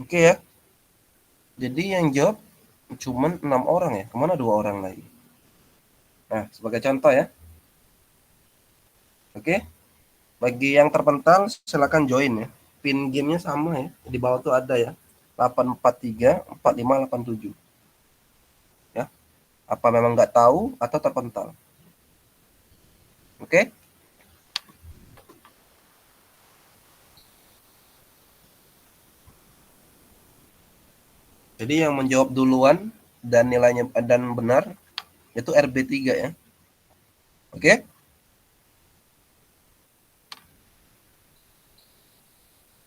Oke ya. Jadi yang jawab cuman 6 orang ya. Kemana 2 orang lagi? Nah, sebagai contoh ya. Oke. Bagi yang terpental silakan join ya. Pin gamenya sama ya. Di bawah tuh ada ya. 843 4587 ya. Apa memang nggak tahu atau terpental? Oke. Jadi yang menjawab duluan dan nilainya dan benar itu RB3 ya. Oke.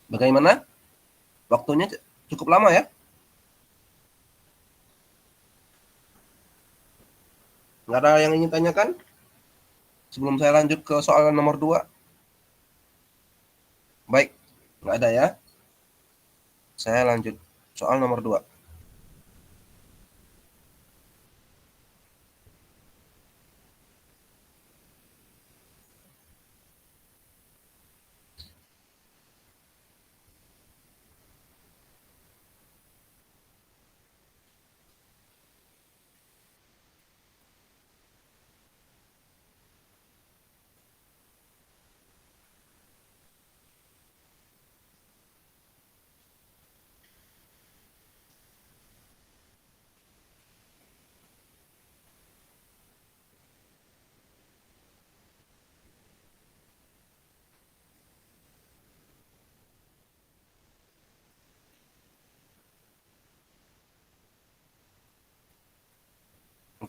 Bagaimana? Waktunya cukup lama ya? Nggak ada yang ingin tanyakan? Sebelum saya lanjut ke soal nomor 2. Baik, nggak ada ya. Saya lanjut soal nomor 2.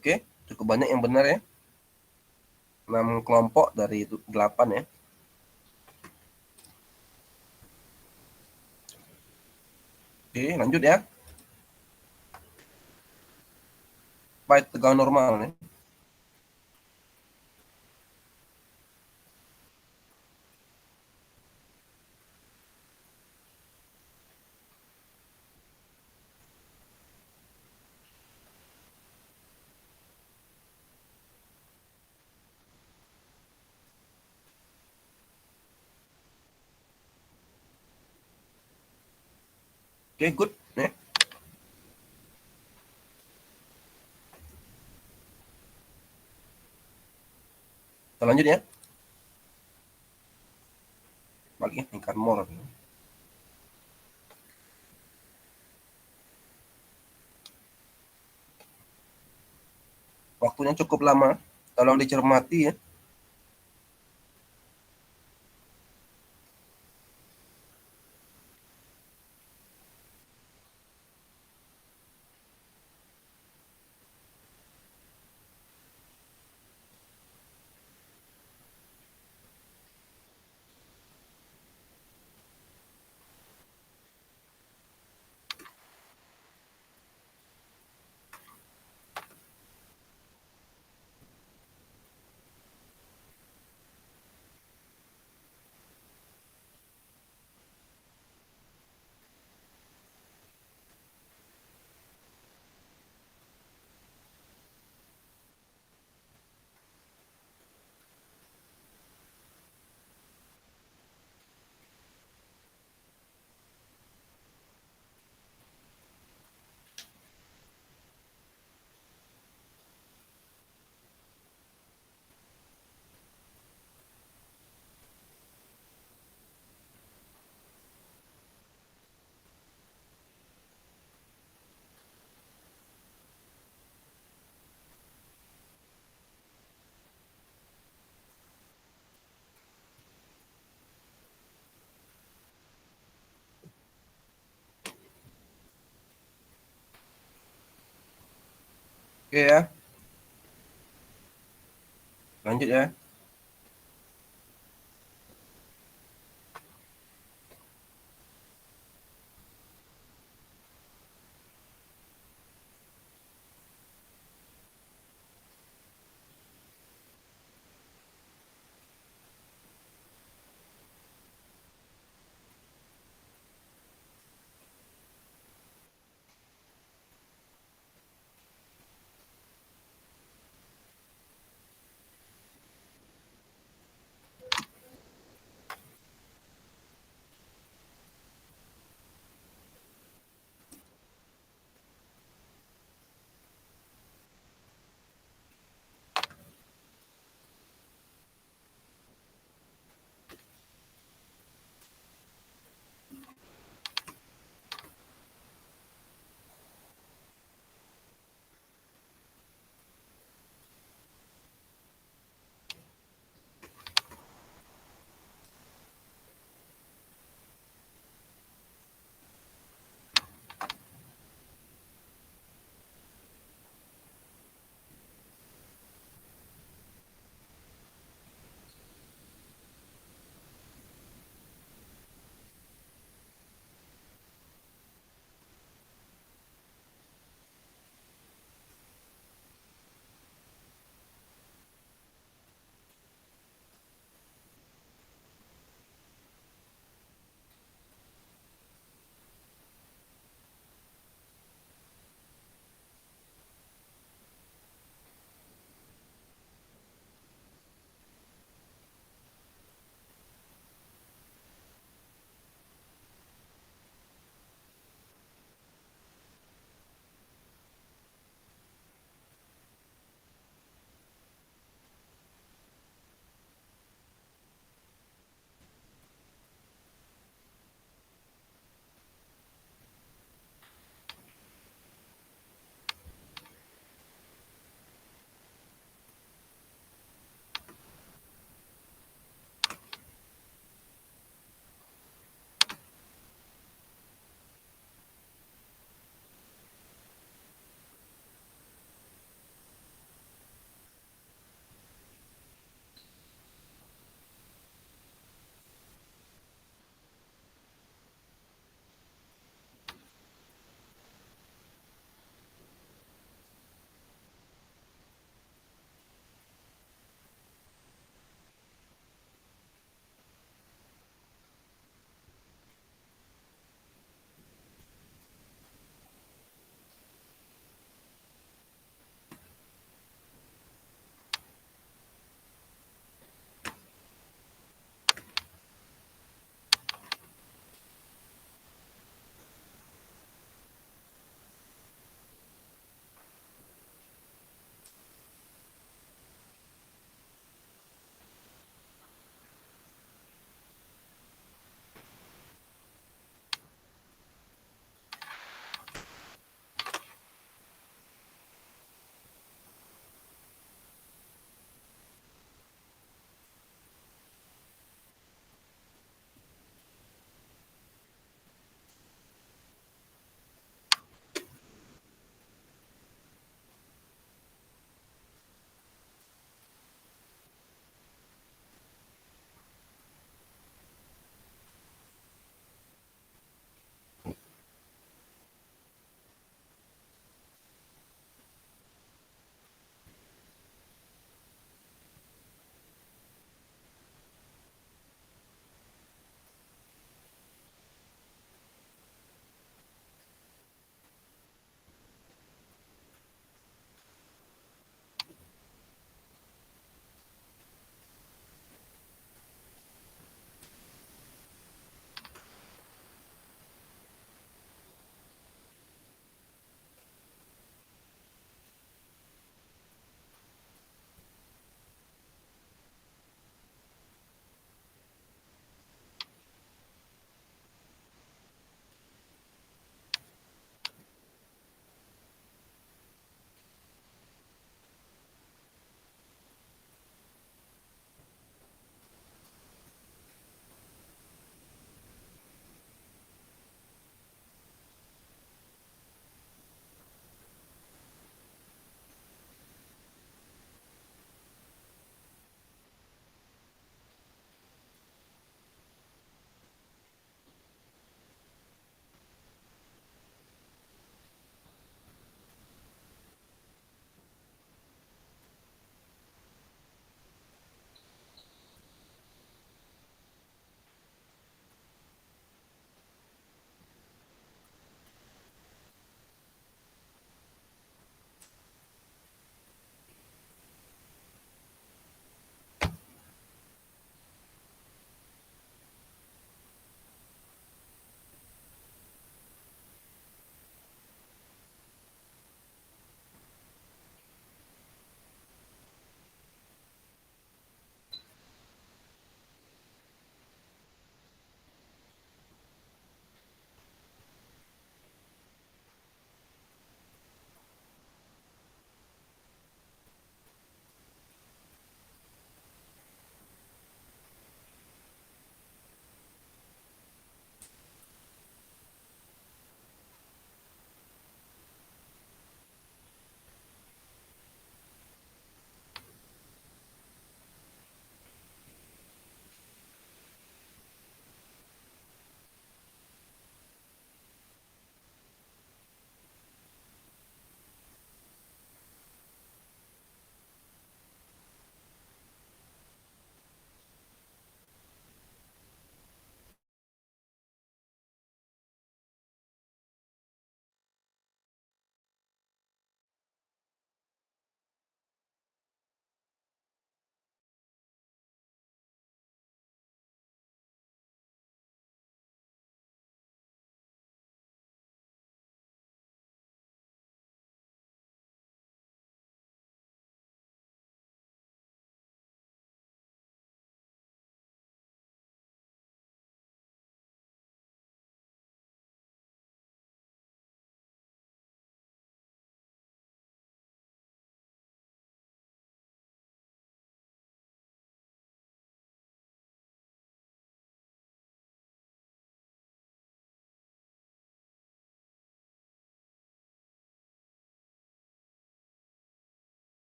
Oke, cukup banyak yang benar ya. 6 kelompok dari 8 ya. Oke, lanjut ya. Baik, tegangan normal ya. Oke, good ya. Kita lanjut ya. Lagi tingkat more. Waktunya cukup lama. Tolong dicermati ya. Oke ya. Lanjut ya.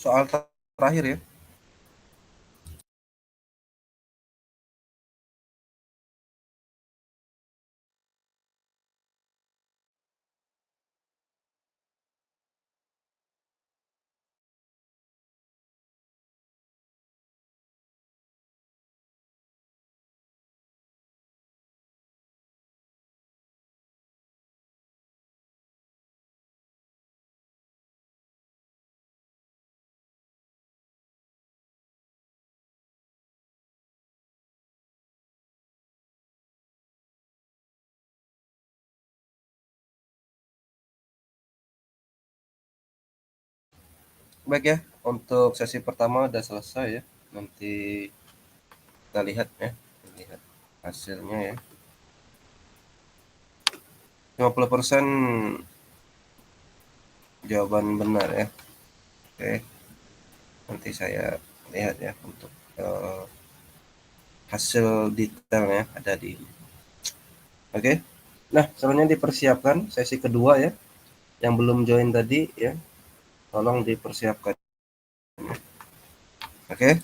soal terakhir ya. Baik ya, untuk sesi pertama udah selesai ya. Nanti kita lihat ya, lihat hasilnya ya. 50% jawaban benar ya. Oke, nanti saya lihat ya untuk hasil detailnya ada di. Oke. Nah, sebenarnya dipersiapkan sesi kedua ya. Yang belum join tadi ya, tolong dipersiapkan. Oke.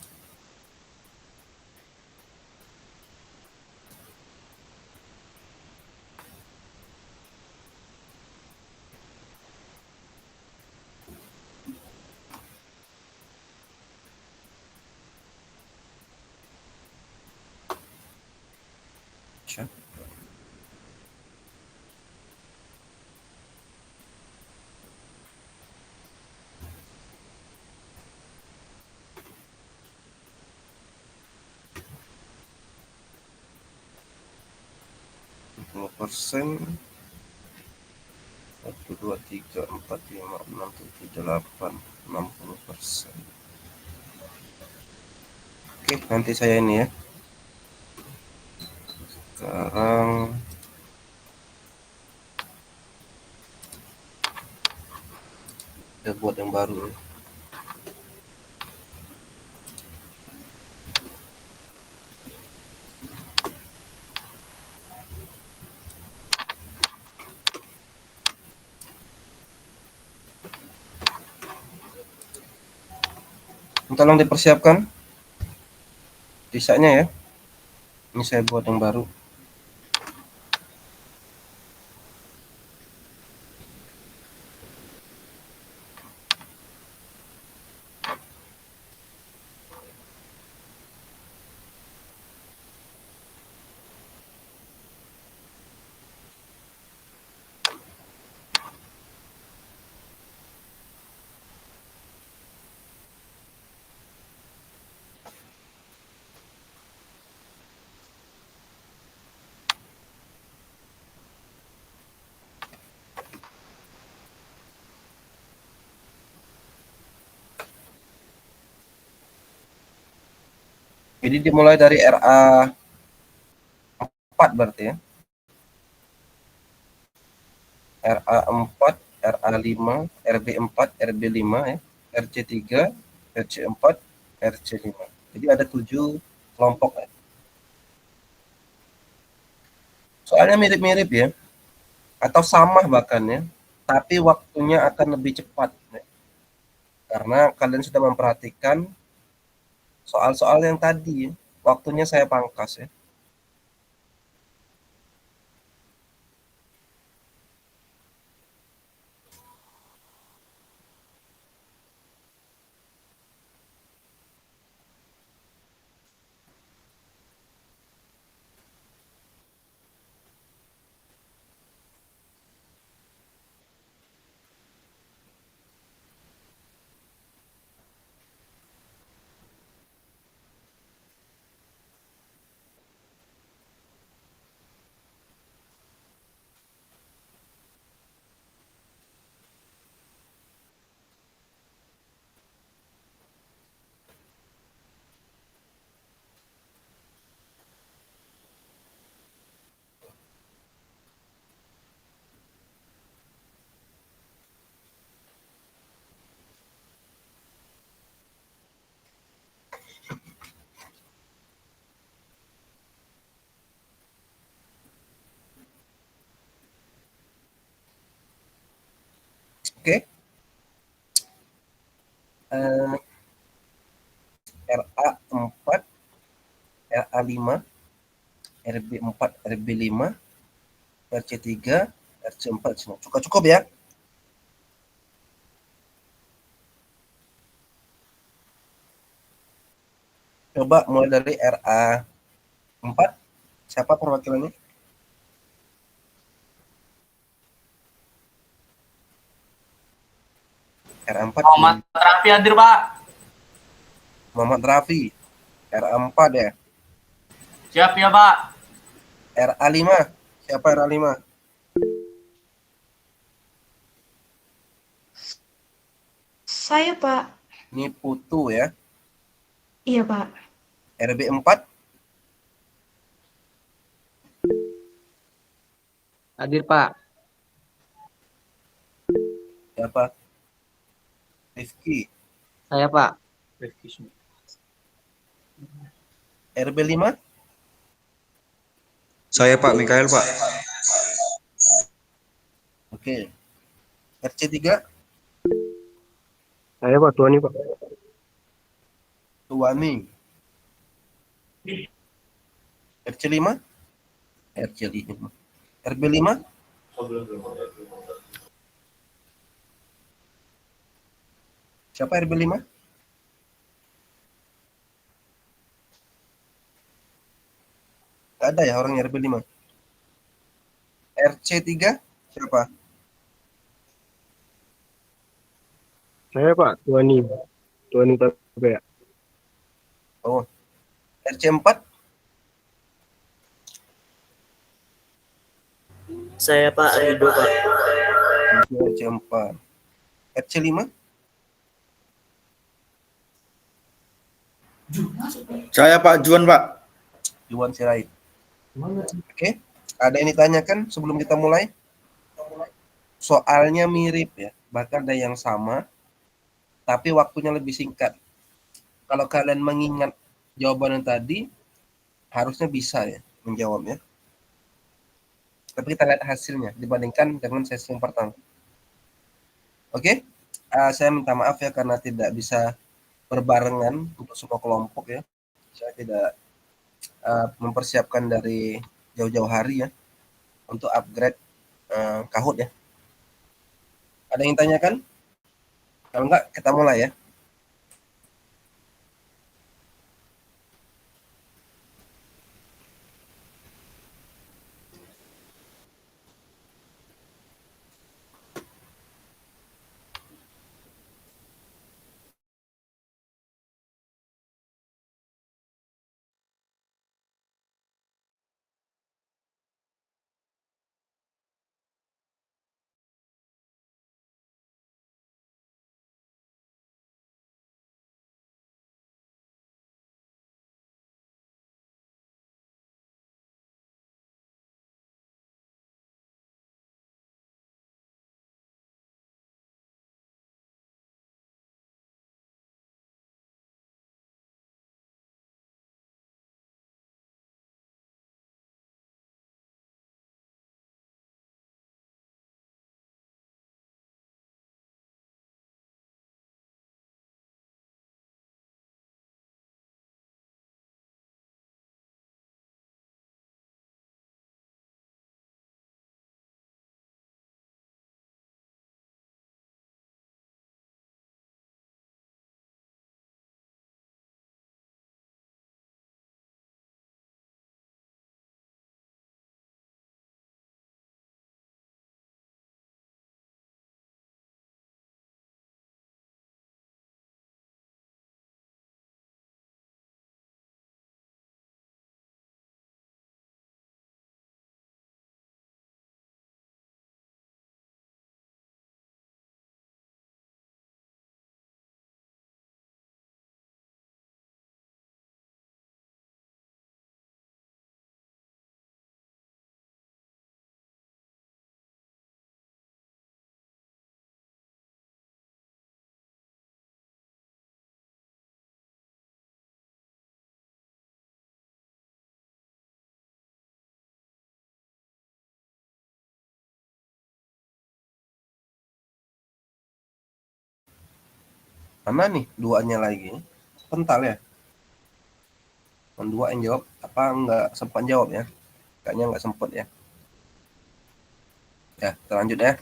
Sure. 20%. 1, 2, 3, 4, 5, 6, 7, 8, 60%. Oke, nanti saya ini ya. Sekarang kita buat yang baru. Tolong dipersiapkan sisanya ya. Ini saya buat yang baru. Jadi dimulai dari RA 4 berarti ya. RA 4, RA 5, RB 4, RB 5 ya. RC 3, RC 4, RC 5. Jadi ada 7 kelompok ya. Soalnya mirip-mirip ya, atau sama bahkan ya, tapi waktunya akan lebih cepat ya. Karena kalian sudah memperhatikan soal-soal yang tadi ya, waktunya saya pangkas ya. Oke. eh, RA4, RA5, RB4, RB5, RC3, RC4. Cukup cukup ya. Coba mulai dari RA4. Siapa perwakilannya? RA4 Muhammad Rafi hadir, Pak. Muhammad Rafi. RA4 ya. Siap ya, Pak. RA5. Siapa RA5? Saya, Pak. Ini Putu ya. Iya, Pak. RB4. Hadir, Pak. Siapa? Rifki. Saya, Pak. RB5. Saya Pak Mikael Pak. Oke. RC3. Saya, Pak. Tuani, Pak. Tuani. RC5. RC5. RB5. Siapa RB5? Gak ada ya orang RB5. RC3 siapa? Saya, Pak. Tuani. Tuani Tabea. Oh. RC4. Saya Pak Rido Pak. RC4. RC5. Saya Pak Juan Pak. Juan Sirait. Oke. Ada yang ditanyakan sebelum kita mulai? Soalnya mirip ya, bahkan ada yang sama, tapi waktunya lebih singkat. Kalau kalian mengingat jawaban yang tadi, harusnya bisa ya menjawabnya. Tapi kita lihat hasilnya dibandingkan dengan sesi yang pertama. Oke, saya minta maaf ya karena tidak bisa berbarengan untuk semua kelompok ya. Saya tidak mempersiapkan dari jauh-jauh hari ya untuk upgrade Kahoot ya. Ada yang tanyakan? Kalau enggak, kita mulai ya. Mana nih duanya lagi? Kental ya? Yang dua yang jawab apa nggak sempat jawab ya? Kayaknya nggak sempat ya. Ya, kita lanjut ya.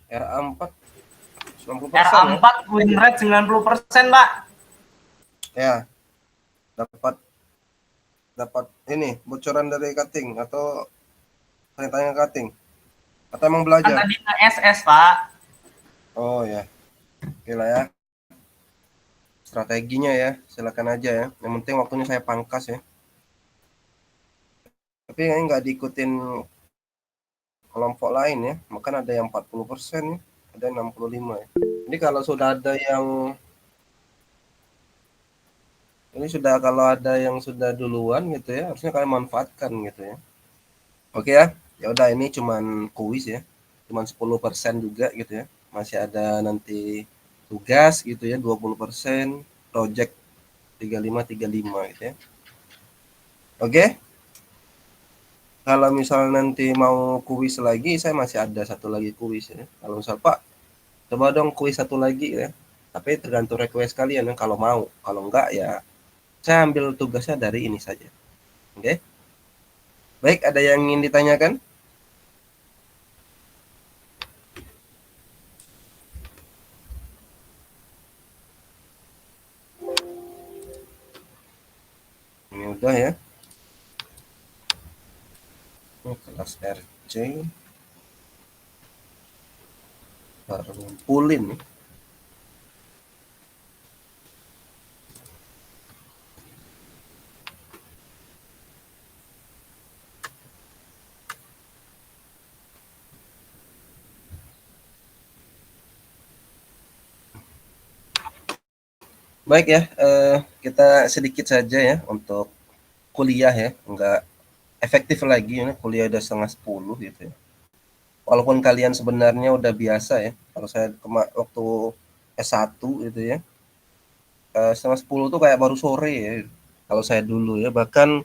RA4 90% ya. RA4 win rate 90%, Pak. Ya, dapat ini bocoran dari cutting atau tanya-tanya cutting atau emang Kan belajar? tadi ke SS, Pak. Oh ya, oke lah ya. Strateginya ya, silakan aja ya. Yang penting waktunya saya pangkas ya. Tapi ini nggak diikutin kelompok lain ya. Bahkan ada yang 40% ya, ada yang 65 ya. Jadi kalau sudah ada yang kalau ada yang sudah duluan gitu ya, harusnya kalian manfaatkan gitu ya. Oke ya. Ya udah ini cuman kuis ya. Cuman 10% juga gitu ya. Masih ada nanti tugas gitu ya 20%, project 35 gitu ya. Oke. Kalau misal nanti mau kuis lagi, saya masih ada satu lagi kuis ya. Kalau misal Pak, coba dong kuis satu lagi ya. Tapi tergantung request kalian ya kalau mau. Kalau enggak ya saya ambil tugasnya dari ini saja. Oke. Baik, ada yang ingin ditanyakan? Ini udah ya. Ini kelas RC. Baru ngumpulin nih. Baik ya, kita sedikit saja ya untuk kuliah ya, enggak efektif lagi ya, kuliah udah 9:30 gitu ya. Walaupun kalian sebenarnya udah biasa ya, kalau saya waktu S1 gitu ya, 9:30 tuh kayak baru sore ya, kalau saya dulu ya, bahkan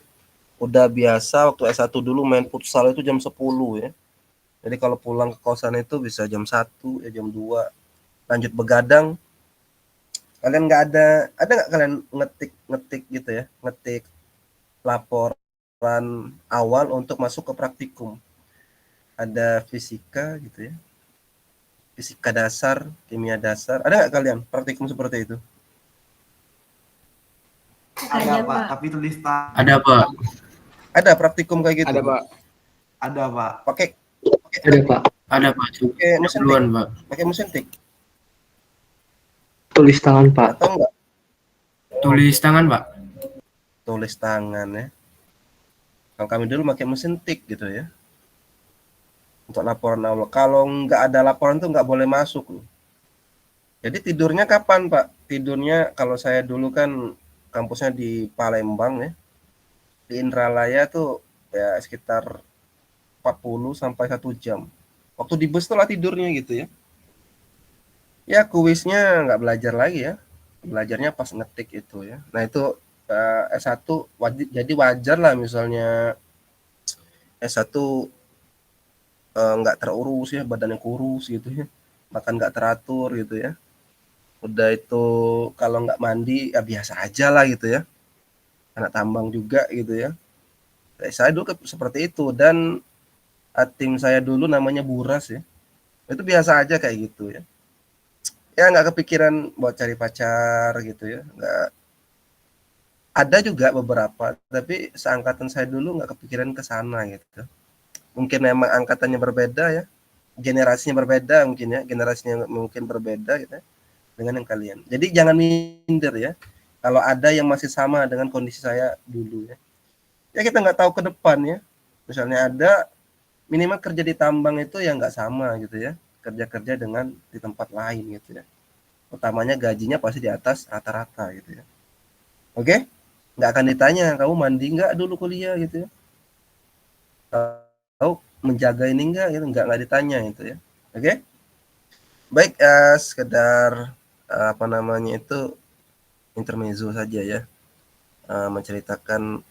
udah biasa waktu S1 dulu main futsal itu jam 10 ya. Jadi kalau pulang ke kosan itu bisa jam 1 ya, jam 2 lanjut begadang. Kalian nggak ada nggak kalian ngetik gitu ya, ngetik laporan awal untuk masuk ke praktikum? Ada fisika gitu ya, fisika dasar, kimia dasar. Ada nggak kalian praktikum seperti itu? Ada, Pak, Pak. tapi tulis tangan. Ada, Pak. Ada praktikum kayak gitu? Ada, Pak. Ada, Pak. Pakai Ada, Pak. Ada, Pak. pakai mesin tik, Duluan, Pak. pakai mesin tik Tulis tangan, Pak. atau enggak? Tulis tangan, Pak. Tulis tangan ya. Kalau kami dulu pakai mesin tik gitu ya. Untuk laporan awal. Kalau nggak ada laporan tuh nggak boleh masuk loh. Jadi tidurnya kapan Pak? Tidurnya kalau saya dulu kan kampusnya di Palembang ya. Di Indralaya tuh ya sekitar 40 sampai 1 jam. Waktu di bus tuh lah tidurnya gitu ya. Ya kuisnya nggak belajar lagi ya. Belajarnya pas ngetik itu ya. Nah itu S1 jadi wajar lah misalnya S1 nggak terurus ya, badannya kurus gitu ya, makan nggak teratur gitu ya. Udah itu kalau nggak mandi ya biasa aja lah gitu ya, anak tambang juga gitu ya. Saya dulu seperti itu dan tim saya dulu namanya Buras ya, itu biasa aja kayak gitu ya. Ya nggak kepikiran buat cari pacar gitu ya, nggak. Ada juga beberapa, tapi seangkatan saya dulu nggak kepikiran ke sana gitu. Mungkin memang angkatannya berbeda ya, generasinya berbeda mungkin ya, generasinya mungkin berbeda gitu ya, dengan yang kalian. Jadi jangan minder ya. Kalau ada yang masih sama dengan kondisi saya dulu ya. Ya kita nggak tahu ke depan ya. Misalnya ada minimal kerja di tambang itu ya nggak sama gitu ya. Kerja-kerja dengan di tempat lain gitu ya. Utamanya gajinya pasti di atas rata-rata gitu ya. Oke? Nggak akan ditanya kamu mandi nggak dulu kuliah gitu ya. Tahu menjaga ini enggak gitu, nggak ditanya itu ya. Oke? Baik, sekedar apa namanya itu intermezzo saja ya, menceritakan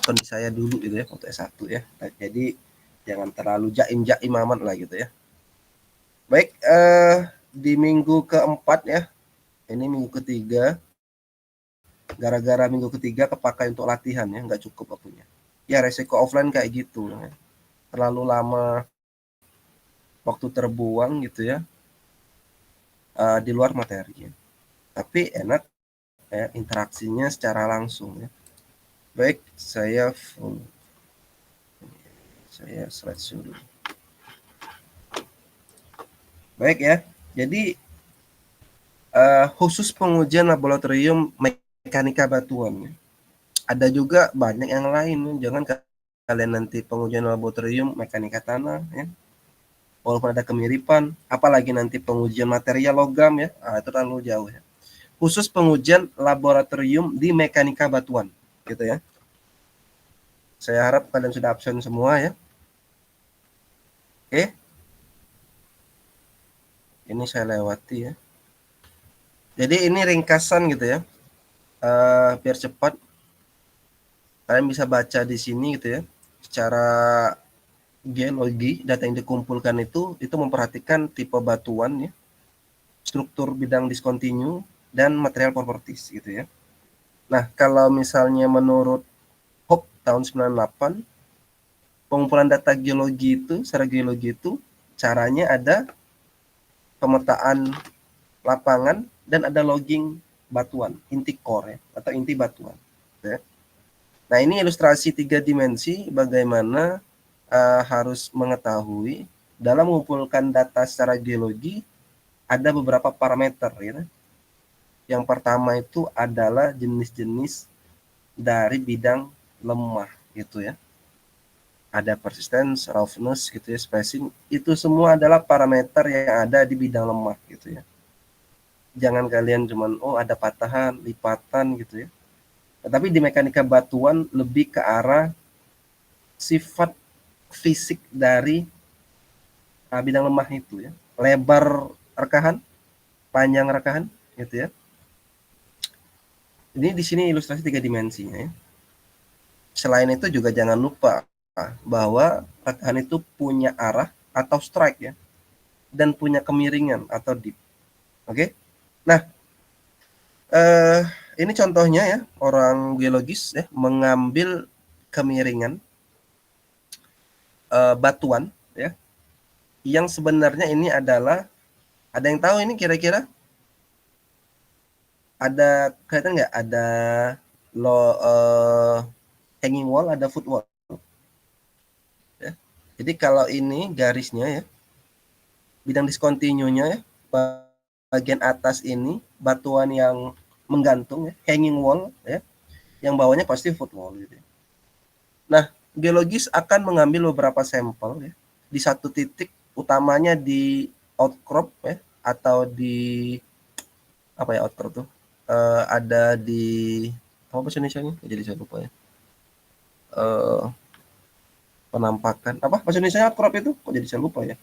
kondisi saya dulu gitu ya waktu S1 ya. Nah, jadi jangan terlalu jaim amat lah gitu ya. Baik, di minggu keempat ya, ini minggu ketiga, gara-gara minggu ketiga kepakai untuk latihan ya, nggak cukup waktunya. Ya resiko offline kayak gitu ya. Terlalu lama waktu terbuang gitu ya, di luar materi. Tapi enak ya interaksinya secara langsung ya. Baik, saya slide dulu. Baik ya. Jadi khusus pengujian laboratorium mekanika batuan. Ada juga banyak yang lain. Jangan kalian nanti pengujian laboratorium mekanika tanah ya. Walaupun ada kemiripan, apalagi nanti pengujian material logam ya, itu terlalu jauh ya. Khusus pengujian laboratorium di mekanika batuan, gitu ya. Saya harap kalian sudah absen semua ya. Oke. Ini saya lewati ya. Jadi ini ringkasan gitu ya. Biar cepat. Kalian bisa baca di sini gitu ya. Secara geologi, data yang dikumpulkan itu memperhatikan tipe batuan ya, struktur bidang diskontinu, dan material properties gitu ya. Nah, kalau misalnya menurut Hope tahun 98, pengumpulan data geologi itu, secara geologi itu, caranya ada pemetaan lapangan dan ada logging batuan, inti core ya, atau inti batuan. Ya. Nah, ini ilustrasi 3 dimensi bagaimana harus mengetahui dalam mengumpulkan data secara geologi ada beberapa parameter ya. Yang pertama itu adalah jenis-jenis dari bidang lemah gitu ya. Ada persistence, roughness gitu ya, spacing, itu semua adalah parameter yang ada di bidang lemah gitu ya. Jangan kalian cuman ada patahan, lipatan gitu ya. Tetapi di mekanika batuan lebih ke arah sifat fisik dari bidang lemah itu ya, lebar rekahan, panjang rekahan gitu ya. Ini di sini ilustrasi 3 dimensinya ya. Selain itu juga jangan lupa bahwa rekahan itu punya arah atau strike ya, dan punya kemiringan atau dip. Oke. Nah, ini contohnya ya, orang geologis ya mengambil kemiringan batuan ya, yang sebenarnya ini adalah, ada yang tahu ini kira-kira ada kelihatan nggak, ada hanging wall, ada footwall ya. Jadi kalau ini garisnya ya, bidang diskontinunya ya, bagian atas ini batuan yang menggantung ya, hanging wall ya, yang bawahnya pasti footwall gitu ya. Nah, geologis akan mengambil beberapa sampel ya, di satu titik, utamanya di outcrop ya, atau di apa ya outcrop tuh, ada di apa bahasa Indonesia-nya? Jadi saya lupa ya. Penampakan apa bahasa Indonesia outcrop itu? Kok jadi saya lupa ya.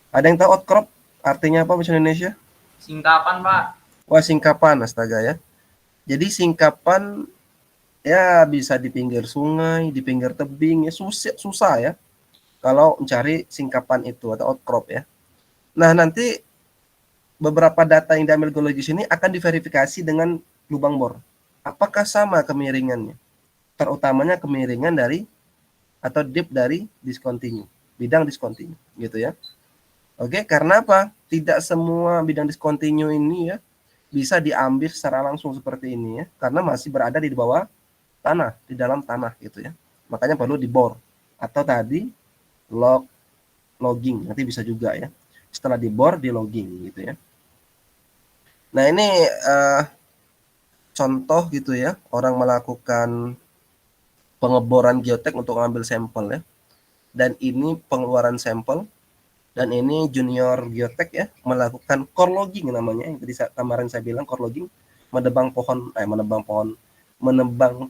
Ada yang tahu outcrop artinya apa bahasa Indonesia? Singkapan, Pak. Wah, singkapan, astaga ya. Jadi singkapan ya bisa di pinggir sungai, di pinggir tebing ya, susah ya kalau mencari singkapan itu atau outcrop ya. Nah, nanti beberapa data yang diambil geologis ini akan diverifikasi dengan lubang bor. Apakah sama kemiringannya? Terutamanya kemiringan dari atau dip dari diskontinu, bidang diskontinu gitu ya. Oke, karena apa? Tidak semua bidang diskontinu ini ya bisa diambil secara langsung seperti ini ya, karena masih berada di bawah tanah, di dalam tanah gitu ya. Makanya perlu dibor atau tadi logging, nanti bisa juga ya. Setelah dibor, di logging gitu ya. Nah, ini contoh gitu ya, orang melakukan pengeboran geotek untuk mengambil sampel ya. Dan ini pengeluaran sampel. Dan ini junior geotek ya, melakukan core logging namanya. Yang tadi kemarin saya bilang core logging, menebang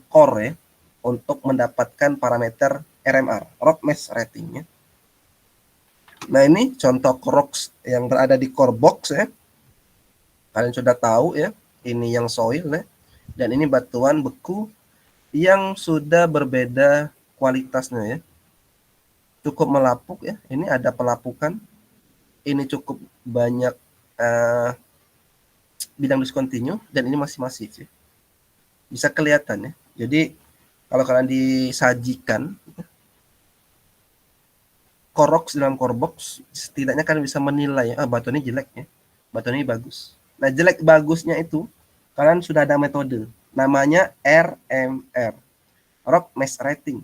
core ya, untuk mendapatkan parameter RMR, rock mass rating ya. Nah, ini contoh rocks yang berada di core box ya. Kalian sudah tahu ya, ini yang soil ya. Dan ini batuan beku yang sudah berbeda kualitasnya ya. Cukup melapuk ya, ini ada pelapukan, ini cukup banyak bidang diskontinu, dan ini masih masif ya. Bisa kelihatan ya. Jadi kalau kalian disajikan Corox dalam Corebox, setidaknya kalian bisa menilai, batu ini jelek ya, batu ini bagus. Nah, jelek bagusnya itu kalian sudah ada metode, namanya RMR, Rock Mass Rating.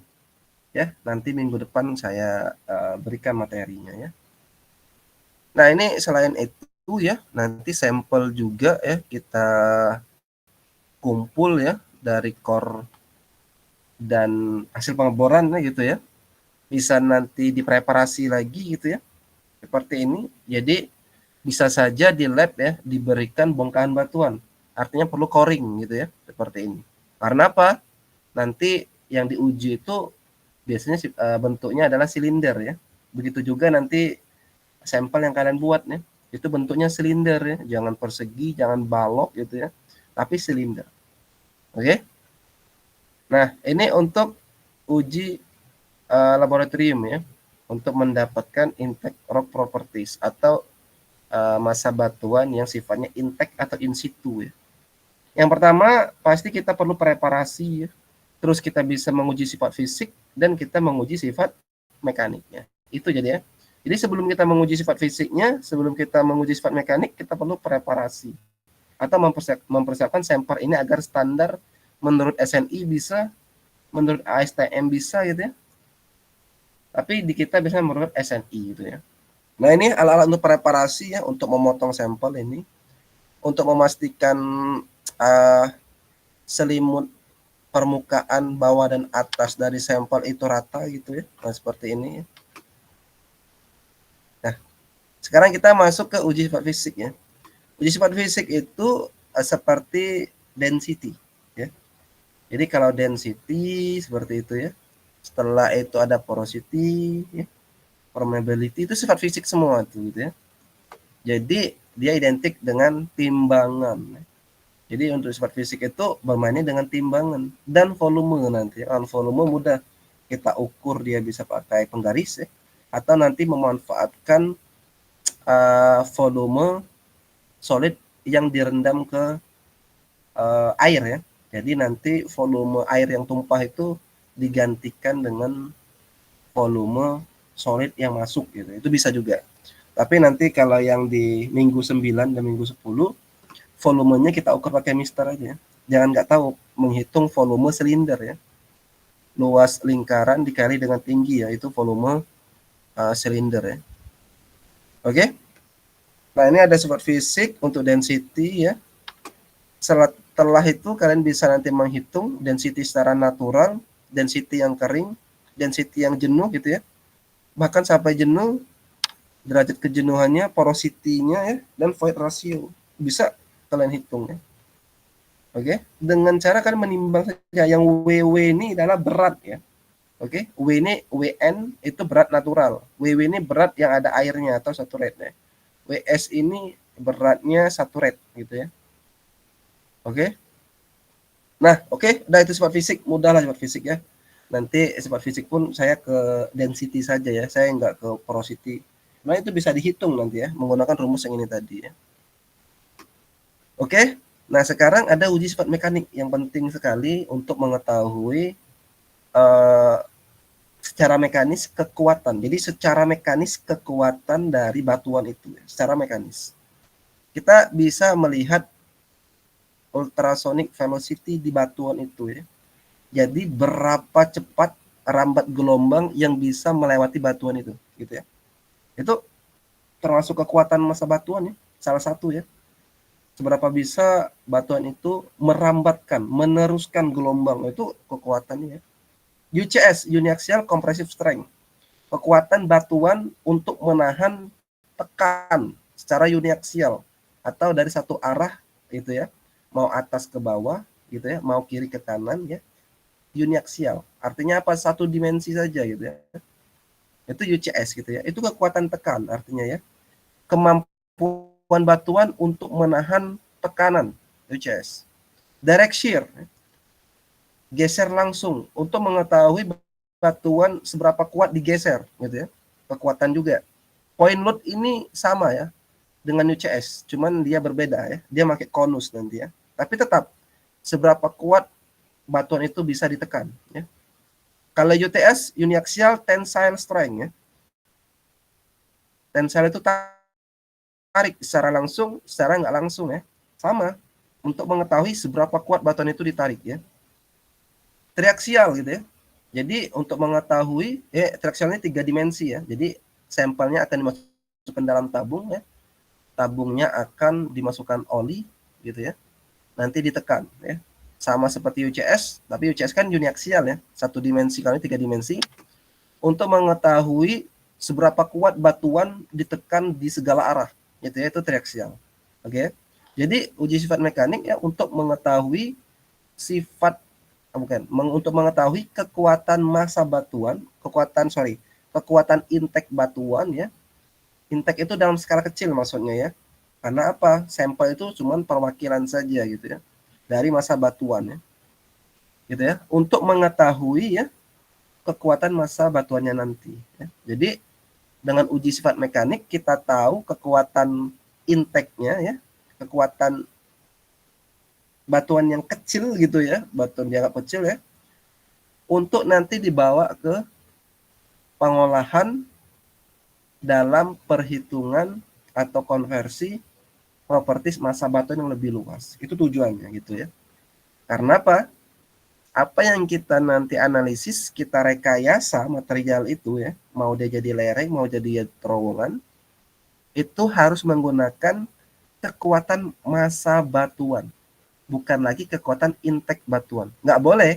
Ya, nanti minggu depan saya berikan materinya ya. Nah, ini selain itu ya, nanti sampel juga ya kita kumpul ya dari core dan hasil pengeboran ya gitu ya. Bisa nanti dipreparasi lagi gitu ya. Seperti ini. Jadi bisa saja di lab ya diberikan bongkahan batuan. Artinya perlu coring gitu ya, seperti ini. Karena apa? Nanti yang diuji itu biasanya bentuknya adalah silinder ya. Begitu juga nanti sampel yang kalian buat ya, itu bentuknya silinder ya, jangan persegi, jangan balok gitu ya, tapi silinder. Oke. Nah, ini untuk uji laboratorium ya, untuk mendapatkan intact rock properties atau massa batuan yang sifatnya intact atau in situ ya. Yang pertama pasti kita perlu preparasi ya. Terus kita bisa menguji sifat fisik dan kita menguji sifat mekaniknya. Itu jadi ya. Jadi sebelum kita menguji sifat fisiknya, sebelum kita menguji sifat mekanik, kita perlu preparasi atau mempersiapkan sampel ini agar standar menurut SNI bisa, menurut ASTM bisa gitu ya. Tapi di kita biasanya menurut SNI gitu ya. Nah, ini alat-alat untuk preparasi ya, untuk memotong sampel ini, untuk memastikan selimut permukaan bawah dan atas dari sampel itu rata gitu ya. Nah, seperti ini ya. Nah, sekarang kita masuk ke uji sifat fisik ya. Uji sifat fisik itu seperti density ya. Jadi kalau density seperti itu ya. Setelah itu ada porosity ya. Permeability itu sifat fisik semua tuh gitu ya. Jadi dia identik dengan timbangan ya. Jadi untuk sifat fisik itu bermainnya dengan timbangan dan volume nanti. Kalau volume mudah kita ukur, dia bisa pakai penggaris ya, atau nanti memanfaatkan volume solid yang direndam ke air ya. Jadi nanti volume air yang tumpah itu digantikan dengan volume solid yang masuk gitu. Itu bisa juga. Tapi nanti kalau yang di minggu 9 dan minggu 10 volumenya kita ukur pakai mister aja. Jangan nggak tahu menghitung volume silinder ya. Luas lingkaran dikali dengan tinggi ya, itu volume silinder ya. Oke. Nah, ini ada sifat fisik untuk density ya. Setelah itu kalian bisa nanti menghitung density secara natural, density yang kering, density yang jenuh gitu ya. Bahkan sampai jenuh, derajat kejenuhannya, porosity-nya ya, dan void ratio. Bisa kalian hitung ya. Oke, dengan cara kalian menimbang saja. Yang WW ini adalah berat ya. Oke, W ini WN itu berat natural. WW ini berat yang ada airnya atau saturate ya. WS ini beratnya saturate gitu ya. Oke. Nah, oke, udah itu sifat fisik, mudah lah sifat fisik ya. Nanti sifat fisik pun saya ke density saja ya. Saya nggak ke porosity. Nah, itu bisa dihitung nanti ya menggunakan rumus yang ini tadi ya. Oke, nah sekarang ada uji sifat mekanik yang penting sekali untuk mengetahui secara mekanis kekuatan. Jadi secara mekanis kekuatan dari batuan itu, secara mekanis. Kita bisa melihat ultrasonic velocity di batuan itu ya. Jadi berapa cepat rambat gelombang yang bisa melewati batuan itu, gitu ya. Itu termasuk kekuatan massa batuan ya, salah satu ya. Seberapa bisa batuan itu merambatkan, meneruskan gelombang, itu kekuatannya ya. UCS, Uniaxial Compressive Strength, kekuatan batuan untuk menahan tekan secara uniaksial atau dari satu arah gitu ya, mau atas ke bawah gitu ya, mau kiri ke kanan ya. Uniaksial, artinya apa? Satu dimensi saja gitu ya. Itu UCS gitu ya. Itu kekuatan tekan artinya ya. Kemampuan batuan untuk menahan tekanan, UCS. Direct shear, geser langsung untuk mengetahui batuan seberapa kuat digeser gitu ya. Kekuatan juga. Point load ini sama ya dengan UCS, cuman dia berbeda ya. Dia pakai konus nanti ya. Tapi tetap seberapa kuat batuan itu bisa ditekan ya. Kalau UTS, Uniaxial Tensile Strength ya. tensel itu tarik secara langsung, secara nggak langsung ya. Sama untuk mengetahui seberapa kuat batuan itu ditarik ya. Triaksial gitu ya. Jadi untuk mengetahui triaksialnya 3 dimensi ya. Jadi sampelnya akan dimasukkan dalam tabung ya. Tabungnya akan dimasukkan oli gitu ya. Nanti ditekan ya. Sama seperti UCS, tapi UCS kan uniaksial ya. 1 dimensi kali 3 dimensi. Untuk mengetahui seberapa kuat batuan ditekan di segala arah. Gitu ya, itu triaksial. Oke. Jadi uji sifat mekanik ya untuk mengetahui untuk mengetahui kekuatan massa batuan, kekuatan intake batuan ya. Intake itu dalam skala kecil maksudnya ya. Karena apa? Sampel itu cuma perwakilan saja gitu ya. Dari massa batuan ya. Gitu ya. Untuk mengetahui ya kekuatan massa batuannya nanti ya. Jadi dengan uji sifat mekanik kita tahu kekuatan intake-nya ya. Kekuatan batuan yang kecil gitu ya, batuan dianggap kecil ya, untuk nanti dibawa ke pengolahan dalam perhitungan atau konversi properties massa batuan yang lebih luas. Itu tujuannya gitu ya. Karena apa? Apa yang kita nanti analisis, kita rekayasa material itu ya, mau dia jadi lereng, mau jadi terowongan, itu harus menggunakan kekuatan massa batuan. Bukan lagi kekuatan intake batuan. Nggak boleh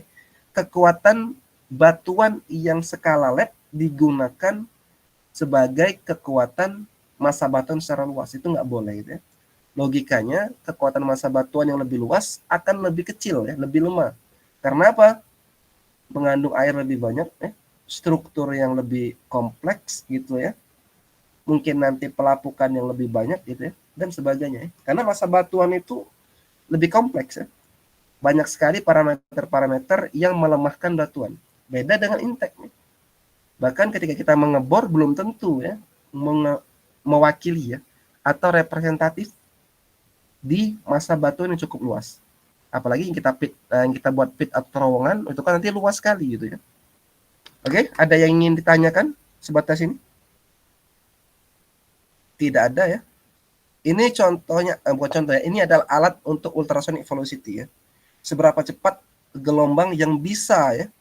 kekuatan batuan yang skala lab digunakan sebagai kekuatan massa batuan secara luas. Itu nggak boleh gitu ya. Logikanya kekuatan massa batuan yang lebih luas akan lebih kecil ya, lebih lemah. Karena apa? Mengandung air lebih banyak ya, struktur yang lebih kompleks gitu ya. Mungkin nanti pelapukan yang lebih banyak gitu ya, dan sebagainya ya. Karena massa batuan itu lebih kompleks ya. Banyak sekali parameter-parameter yang melemahkan batuan. Beda dengan intake. Bahkan ketika kita mengebor belum tentu ya mewakili ya atau representatif di massa batuan yang cukup luas. Apalagi yang kita buat pit atau terowongan itu kan nanti luas sekali gitu ya. Oke, ada yang ingin ditanyakan sebatas ini? Tidak ada ya. Ini contohnya, bukan contohnya, ini adalah alat untuk ultrasonic velocity ya. Seberapa cepat gelombang yang bisa ya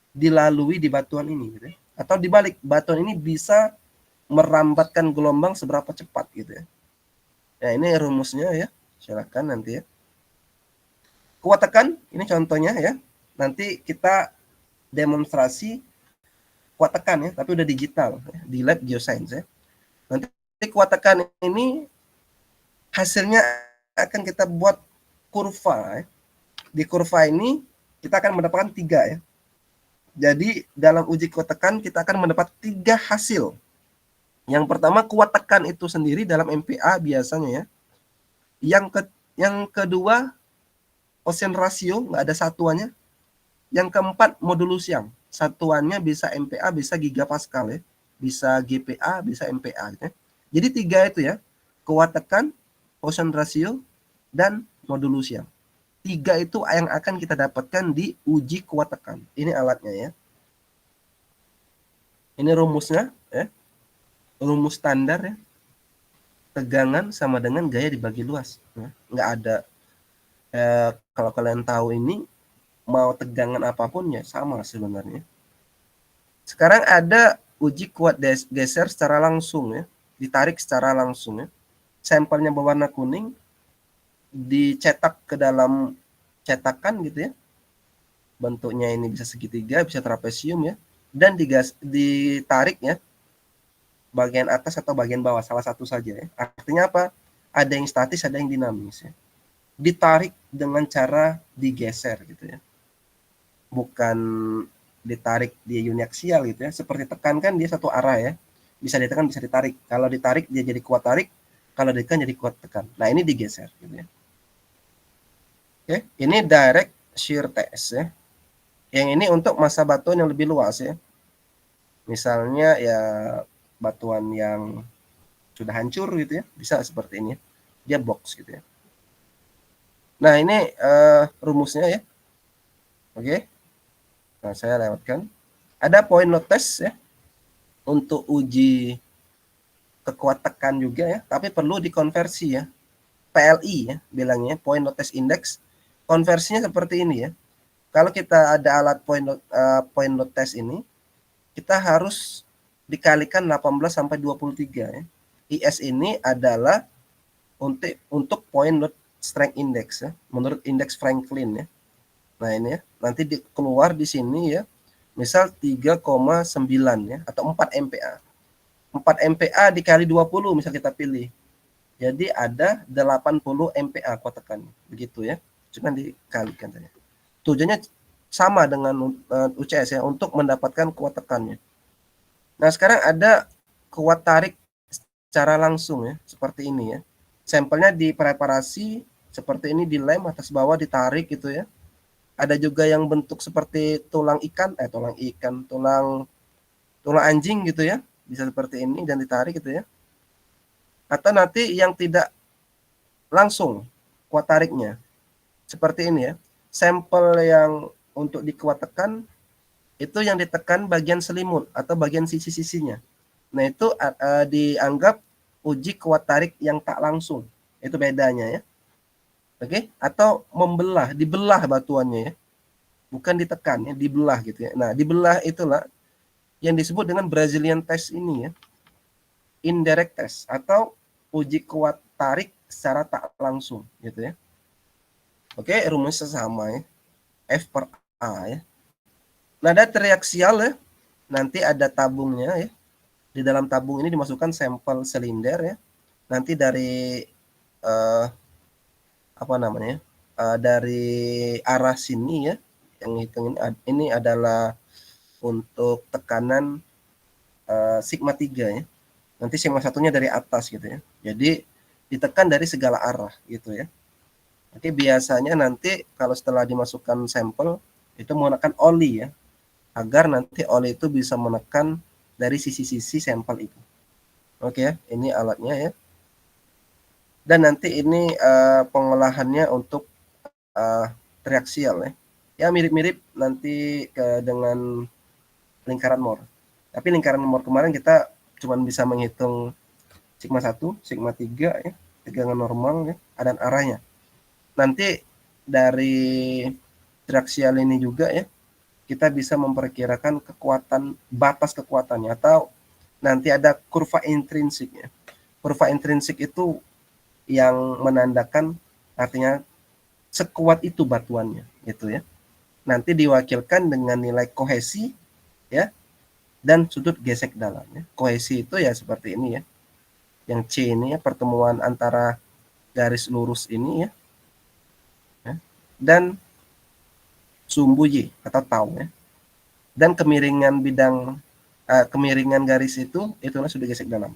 dilalui di batuan ini gitu ya. Atau dibalik, batuan ini bisa merambatkan gelombang seberapa cepat gitu ya. Ya ini rumusnya ya. Silakan nanti ya. Kuat tekan, ini contohnya ya. Nanti kita demonstrasi kuat tekan ya, tapi udah digital ya, di lab geoscience ya. Nanti kuat tekan ini hasilnya akan kita buat kurva ya. Di kurva ini kita akan mendapatkan 3 ya. Jadi dalam uji kuat tekan kita akan mendapat 3 hasil. Yang pertama kuat tekan itu sendiri dalam MPa biasanya ya. Yang kedua Poisson ratio, nggak ada satuannya. Yang keempat modulus Young. Satuannya bisa MPa, bisa gigapascal ya. Bisa GPa, bisa MPa gitu ya. Jadi 3 itu ya. Kuat tekan, Poisson ratio, dan modulus Young. 3 itu yang akan kita dapatkan di uji kuat tekan. Ini alatnya ya. Ini rumusnya ya. Rumus standar ya. Tegangan sama dengan gaya dibagi luas. Ya. Nggak ada. Kalau kalian tahu ini, mau tegangan apapun ya sama sebenarnya. Sekarang ada uji kuat geser secara langsung ya. Ditarik secara langsung ya. Sampelnya berwarna kuning, dicetak ke dalam cetakan gitu ya. Bentuknya ini bisa segitiga, bisa trapesium ya. Dan ditarik ya. Bagian atas atau bagian bawah, salah satu saja ya. Artinya apa? Ada yang statis, ada yang dinamis ya. Ditarik dengan cara digeser gitu ya. Bukan ditarik dia uniaksial gitu ya. Seperti tekan kan dia satu arah ya. Bisa ditekan, bisa ditarik. Kalau ditarik dia jadi kuat tarik, kalau ditekan jadi kuat tekan. Nah, ini digeser gitu ya. Oke, ini direct shear test ya. Yang ini untuk massa batuan yang lebih luas ya. Misalnya ya batuan yang sudah hancur gitu ya, bisa seperti ini ya. Dia box gitu ya. Nah, ini rumusnya ya. Oke. Nah, saya lewatkan. Ada point load test ya. Untuk uji ke kuat tekan juga ya, tapi perlu dikonversi ya. PLI ya bilangnya, point load test index. Konversinya seperti ini ya. Kalau kita ada alat point load test ini, kita harus dikalikan 18 sampai 23 ya. IS ini adalah untuk point load strength index ya, menurut indeks Franklin ya. Nah ini ya, nanti keluar di sini ya, misal 3,9 ya, atau 4 MPa. 4 MPa dikali 20 misal kita pilih. Jadi ada 80 MPa kuat tekan. Begitu ya. Cuma dikalikan saja. Tujuannya sama dengan UCS ya, untuk mendapatkan kuat tekannya. Nah, sekarang ada kuat tarik secara langsung ya, seperti ini ya. Sampelnya dipreparasi seperti ini, dilem atas bawah, ditarik gitu ya. Ada juga yang bentuk seperti tulang anjing gitu ya. Bisa seperti ini dan ditarik gitu ya. Atau nanti yang tidak langsung kuat tariknya. Seperti ini ya. Sampel yang untuk dikuat tekan itu yang ditekan bagian selimut atau bagian sisi-sisinya. Nah, itu dianggap uji kuat tarik yang tak langsung. Itu bedanya ya. Oke, atau dibelah batuannya ya. Bukan ditekan ya, dibelah gitu ya. Nah, dibelah itulah yang disebut dengan Brazilian test ini ya. Indirect test atau uji kuat tarik secara tak langsung gitu ya. Oke, rumusnya sama ya. F per A ya. Nada triaksial ya. Nanti ada tabungnya ya. Di dalam tabung ini dimasukkan sampel silinder ya. Nanti dari dari arah sini ya. Yang hitung ini adalah untuk tekanan sigma 3 ya. Nanti sigma satunya dari atas gitu ya. Jadi ditekan dari segala arah gitu ya. Oke, biasanya nanti kalau setelah dimasukkan sampel itu menggunakan oli ya. Agar nanti oli itu bisa menekan dari sisi-sisi sampel itu. Oke ya, ini alatnya ya. Dan nanti ini pengolahannya untuk triaksial ya. Ya mirip-mirip nanti dengan lingkaran Mohr. Tapi lingkaran Mohr kemarin kita cuma bisa menghitung sigma 1, sigma 3 ya, tegangan normal ya, dan arahnya. Nanti dari triaksial ini juga ya, kita bisa memperkirakan kekuatan, batas kekuatannya, atau nanti ada kurva intrinsik ya. Kurva intrinsik itu yang menandakan artinya sekuat itu batuannya gitu ya. Nanti diwakilkan dengan nilai kohesi ya, dan sudut gesek dalam ya. Kohesi itu ya seperti ini ya. Yang C ini ya, pertemuan antara garis lurus ini ya. Dan sumbu Y atau tau ya. Dan kemiringan garis itulah sudut gesek dalam.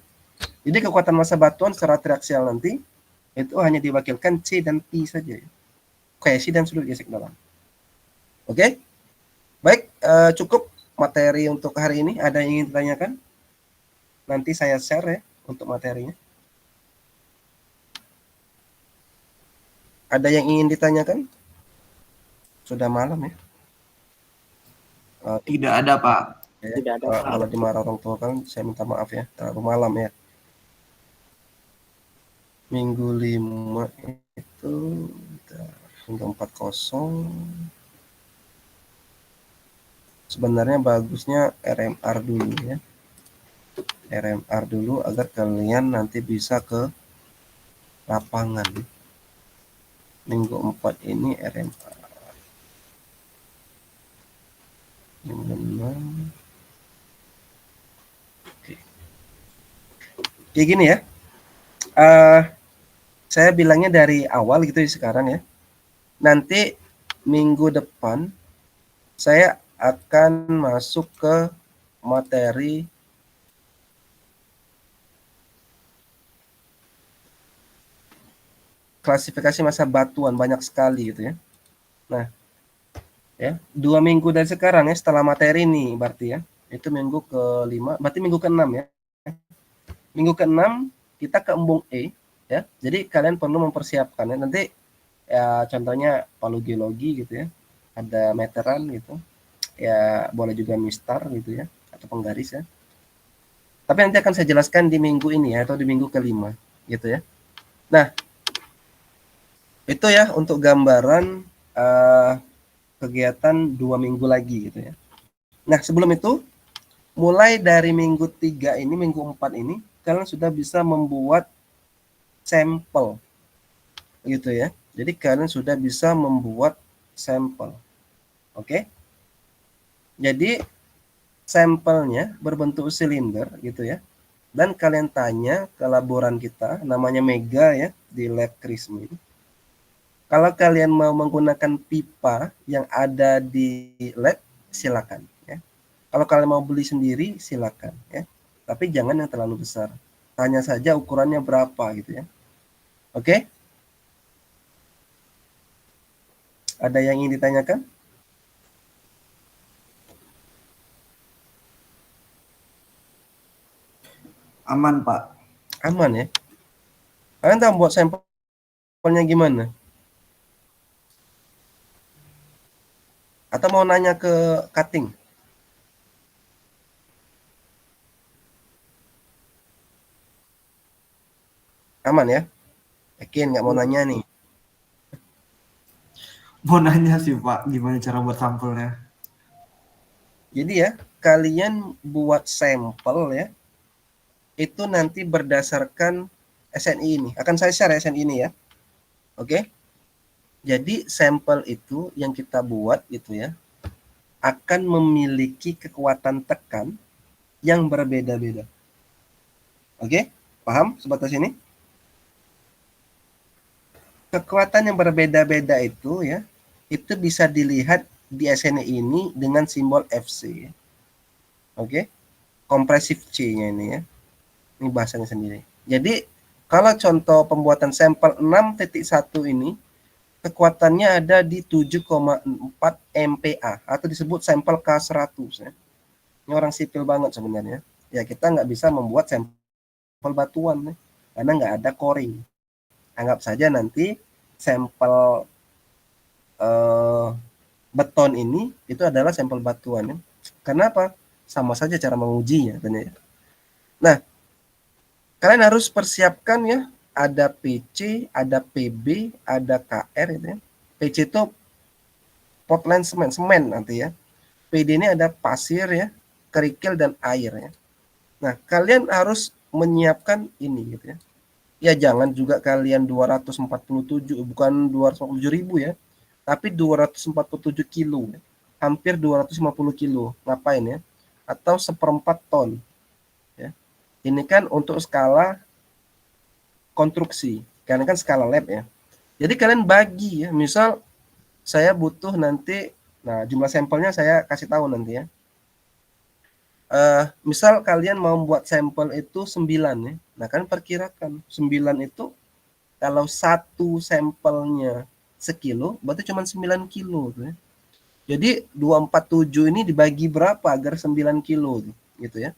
Jadi kekuatan massa batuan secara triaksial nanti itu hanya diwakilkan C dan P saja ya. Kohesi dan sudut gesek dalam. Oke? Baik, cukup materi untuk hari ini. Ada yang ingin ditanyakan? Nanti saya share ya untuk materinya. Ada yang ingin ditanyakan? Sudah malam ya. Tidak ada, Pak. Ya, Tidak ada. kalau dimarah orang tua kan saya minta maaf ya, terlalu malam ya. Minggu 5 itu hingga 40. Sebenarnya bagusnya RMR dulu ya. RMR dulu agar kalian nanti bisa ke lapangan. Minggu 4 ini RMR. Minggu 6. Oke. Kayak gini ya. Saya bilangnya dari awal gitu ya sekarang ya. Nanti minggu depan saya akan masuk ke materi klasifikasi massa batuan, banyak sekali gitu ya. Nah, ya 2 minggu dari sekarang ya, setelah materi ini berarti ya, itu minggu ke-5, berarti minggu ke-6 ya. Minggu ke-6 kita ke embung E ya. Jadi kalian perlu mempersiapkan ya. Nanti ya contohnya palu geologi gitu ya. Ada meteran gitu. Ya boleh juga mistar gitu ya, atau penggaris ya. Tapi nanti akan saya jelaskan di minggu ini ya, atau di minggu kelima, gitu ya. Nah, itu ya untuk gambaran kegiatan 2 minggu lagi gitu ya. Nah, sebelum itu, mulai dari minggu 3 ini, minggu 4 ini, kalian sudah bisa membuat sampel, gitu ya. Jadi kalian sudah bisa membuat sampel, oke? Jadi sampelnya berbentuk silinder gitu ya. Dan kalian tanya ke laboran kita, namanya Mega ya, di lab Krismi. Kalau kalian mau menggunakan pipa yang ada di lab, silakan ya. Kalau kalian mau beli sendiri, silakan ya. Tapi jangan yang terlalu besar. Tanya saja ukurannya berapa gitu ya. Oke? Ada yang ingin ditanyakan? Aman, Pak. Aman ya. Kalian tahu buat sampelnya gimana? Atau mau nanya ke cutting? Aman ya? Yakin nggak mau nanya nih? Mau nanya sih, Pak, gimana cara buat sampelnya? Jadi ya, kalian buat sampel ya, itu nanti berdasarkan SNI ini. Akan saya share SNI ini ya. Oke? Jadi sampel itu yang kita buat gitu ya, akan memiliki kekuatan tekan yang berbeda-beda. Oke? Paham sebatas ini? Kekuatan yang berbeda-beda itu ya, itu bisa dilihat di SNI ini dengan simbol FC. Oke? Kompresif C-nya ini ya. Ini bahasanya sendiri. Jadi, kalau contoh pembuatan sampel 6.1 ini, kekuatannya ada di 7,4 MPa atau disebut sampel K100 ya. Ini orang sipil banget sebenarnya. Ya, kita nggak bisa membuat sampel batuan ya, karena nggak ada coring. Anggap saja nanti sampel beton ini itu adalah sampel batuan ya. Kenapa? Sama saja cara mengujinya. Nah, kalian harus persiapkan ya, ada PC, ada PB, ada KR gitu ya. PC itu Portland semen nanti ya. PD ini ada pasir ya, kerikil dan air ya. Nah, kalian harus menyiapkan ini gitu ya. Ya jangan juga kalian 247, bukan 247.000 ya, tapi 247 kilo, hampir 250 kilo. Ngapain ya? Atau 1/4 ton. Ya. Ini kan untuk skala konstruksi, karena kan skala lab ya. Jadi kalian bagi ya, misal saya butuh nanti, nah jumlah sampelnya saya kasih tahu nanti ya. Misal kalian mau buat sampel itu 9 ya. Nah kan perkirakan 9 itu kalau satu sampelnya sekilo, berarti cuma 9 kilo tuh ya. Jadi 247 ini dibagi berapa agar 9 kilo gitu ya.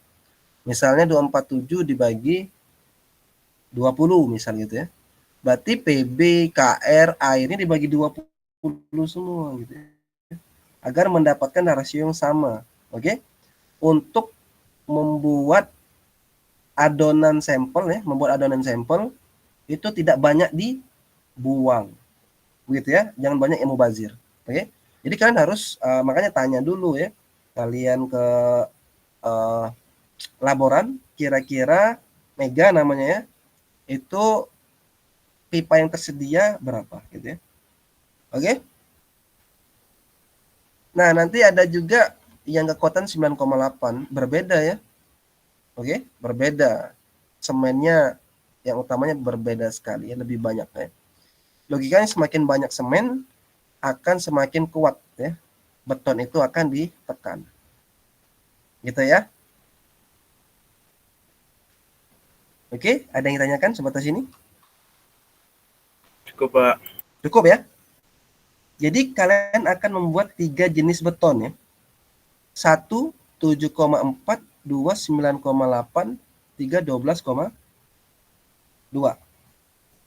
Misalnya 247 dibagi 20 misal gitu ya. Berarti PB, KR, air ini dibagi 20 semua gitu ya. Agar mendapatkan rasio yang sama. Oke? Untuk membuat adonan sampel ya, membuat adonan sampel itu tidak banyak dibuang. Begitu ya, jangan banyak yang mubazir. Oke? Jadi kalian harus makanya tanya dulu ya. Kalian ke laboran, kira-kira Mega namanya ya, itu pipa yang tersedia berapa gitu ya. Oke? Nah, nanti ada juga yang kekuatan 9,8, berbeda ya. Oke, berbeda. Semennya yang utamanya berbeda sekali ya, lebih banyak ya. Logikanya semakin banyak semen akan semakin kuat ya. Beton itu akan ditekan. Gitu ya. Oke, ada yang ditanyakan sebatas ini? Cukup, Pak. Cukup ya. Jadi kalian akan membuat 3 jenis beton ya. 1 7,4, 2 9,8, 3 12,2.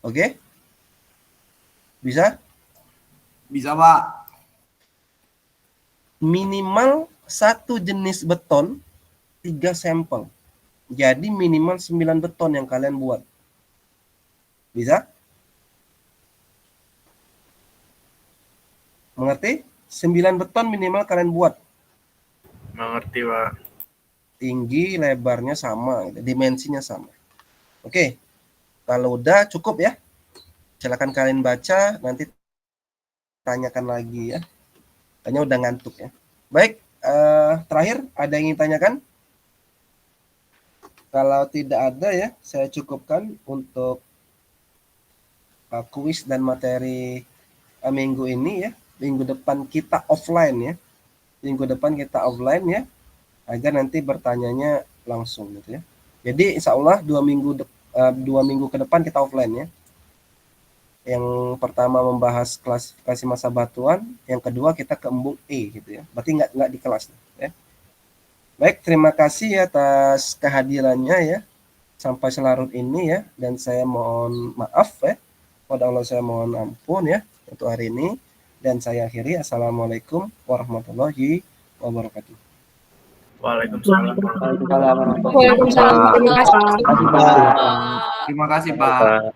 Oke? Bisa? Bisa, Pak. Minimal 1 jenis beton 3 sampel. Jadi minimal 9 beton yang kalian buat. Bisa? Mengerti? 9 beton minimal kalian buat. Mengerti, Pak. Tinggi, lebarnya sama, gitu. Dimensinya sama. Oke. Kalau udah cukup ya. Silakan kalian baca, nanti tanyakan lagi ya. Kayaknya udah ngantuk ya. Baik, terakhir ada yang ingin tanyakan? Kalau tidak ada ya, saya cukupkan untuk kuis dan materi minggu ini ya. Minggu depan kita offline ya. Minggu depan kita offline ya, agar nanti bertanyanya langsung gitu ya. Jadi insya Allah 2 minggu ke depan kita offline ya. Yang pertama membahas klasifikasi massa batuan, yang kedua kita ke embung E gitu ya. Berarti nggak di kelas ya. Baik, terima kasih atas kehadirannya ya sampai selarut ini ya, dan saya mohon maaf ya. Kepada Allah saya mohon ampun ya untuk hari ini, dan saya akhiri. Assalamualaikum warahmatullahi wabarakatuh. Waalaikumsalam. Waalaikumsalam. Terima kasih. Terima kasih Pak.